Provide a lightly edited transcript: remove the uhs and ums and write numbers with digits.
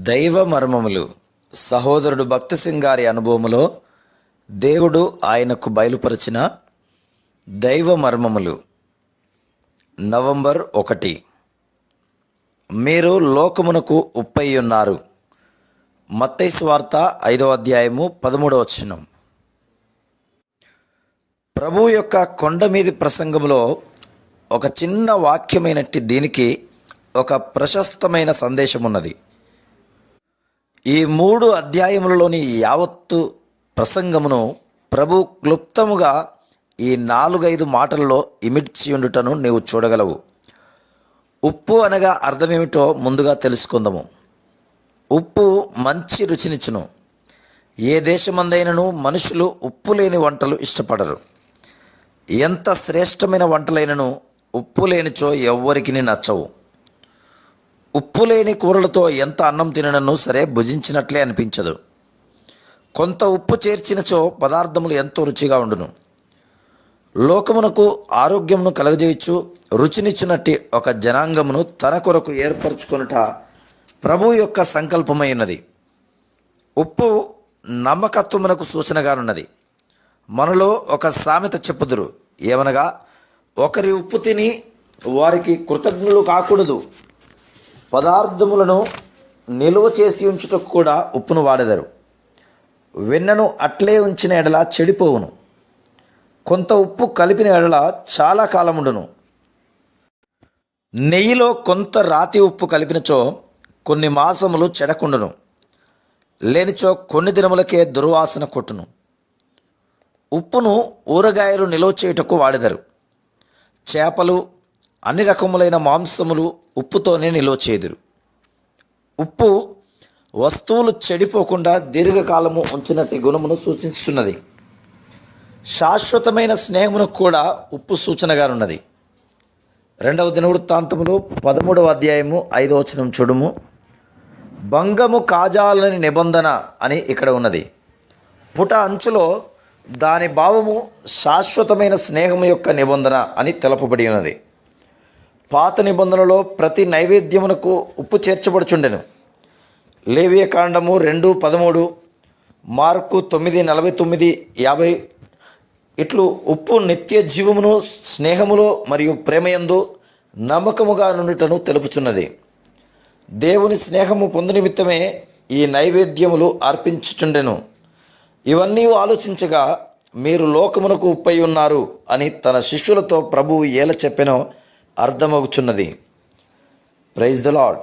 దైవ మర్మములు సహోదరుడు భక్తి సింగ్ గారి అనుభవములో దేవుడు ఆయనకు బయలుపరిచిన దైవ మర్మములు. నవంబర్ 1. మీరు లోకమునకు ఉప్పై ఉన్నారు. మత్తయి సువార్త 5వ అధ్యాయము 13వ వచనం. ప్రభు యొక్క కొండ మీది ప్రసంగంలో ఒక చిన్న వాక్యమైనట్టి దీనికి ఒక ప్రశస్తమైన సందేశం ఉన్నది. ఈ 3 అధ్యాయములలోని యావత్తు ప్రసంగమును ప్రభు క్లుప్తముగా ఈ 4-5 మాటల్లో ఇమిడ్చి ఉండుటను నీవు చూడగలవు. ఉప్పు అనగా అర్థమేమిటో ముందుగా తెలుసుకుందాము. ఉప్పు మంచి రుచినిచ్చును. ఏ దేశమందైనను మనుషులు ఉప్పు లేని వంటలు ఇష్టపడరు. ఎంత శ్రేష్టమైన వంటలైనను ఉప్పు లేనిచో ఎవ్వరికి నచ్చవు. ఉప్పు లేని కూరలతో ఎంత అన్నం తినను సరే భుజించినట్లే అనిపించదు. కొంత ఉప్పు చేర్చినచో పదార్థములు ఎంతో రుచిగా ఉండును. లోకమునకు ఆరోగ్యమును కలగజేయచ్చు రుచినిచ్చినట్టి ఒక జనాంగమును తన కొరకు ఏర్పరచుకొనుట ప్రభు యొక్క సంకల్పమై ఉన్నది. ఉప్పు నమ్మకత్వమునకు సూచనగానున్నది. మనలో ఒక సామెత చెప్పుదురు, ఏమనగా ఒకరి ఉప్పు తిని వారికి కృతజ్ఞులు కాకూడదు. పదార్థములను నిలువ చేసి ఉంచుటకు కూడా ఉప్పును వాడెదరు. వెన్నను అట్లే ఉంచిన ఎడల చెడిపోవును. కొంత ఉప్పు కలిపిన ఎడల చాలా కాలముండును. నెయ్యిలో కొంత రాతి ఉప్పు కలిపినచో కొన్ని మాసములు చెడకుండును. లేనిచో కొన్ని దినములకే దుర్వాసన కొట్టును. ఉప్పును ఊరగాయలు నిలువ చేయుటకు వాడెదరు. చేపలు అన్ని రకములైన మాంసములు ఉప్పుతోనే నిలువ చేదురు. ఉప్పు వస్తువులు చెడిపోకుండా దీర్ఘకాలము ఉంచినట్టి గుణమును సూచించున్నది. శాశ్వతమైన స్నేహమునకు కూడా ఉప్పు సూచనగా ఉన్నది. 2వ దినవృత్తాంతములు 13వ అధ్యాయము 5వ వచనం చూడుము. భంగము కాజాలని నిబంధన అని ఇక్కడ ఉన్నది. పుట అంచులో దాని భావము శాశ్వతమైన స్నేహము యొక్క నిబంధన అని తెలపబడి ఉన్నది. పాత నిబంధనలో ప్రతి నైవేద్యమునకు ఉప్పు చేర్చబడుచుండెను. లేవియ కాండము 2:13, మార్కు 9:49-50 ఇట్లు ఉప్పు నిత్య జీవమును, స్నేహములో మరియు ప్రేమయందు నమ్మకముగా నుండుటను తెలుపుచున్నది. దేవుని స్నేహము పొందు నిమిత్తమే ఈ నైవేద్యములు అర్పించుచుండెను. ఇవన్నీ ఆలోచించగా మీరు లోకమునకు ఉప్పై ఉన్నారు అని తన శిష్యులతో ప్రభువు ఎలా చెప్పెనో అర్థమవుచున్నది. Praise the lord.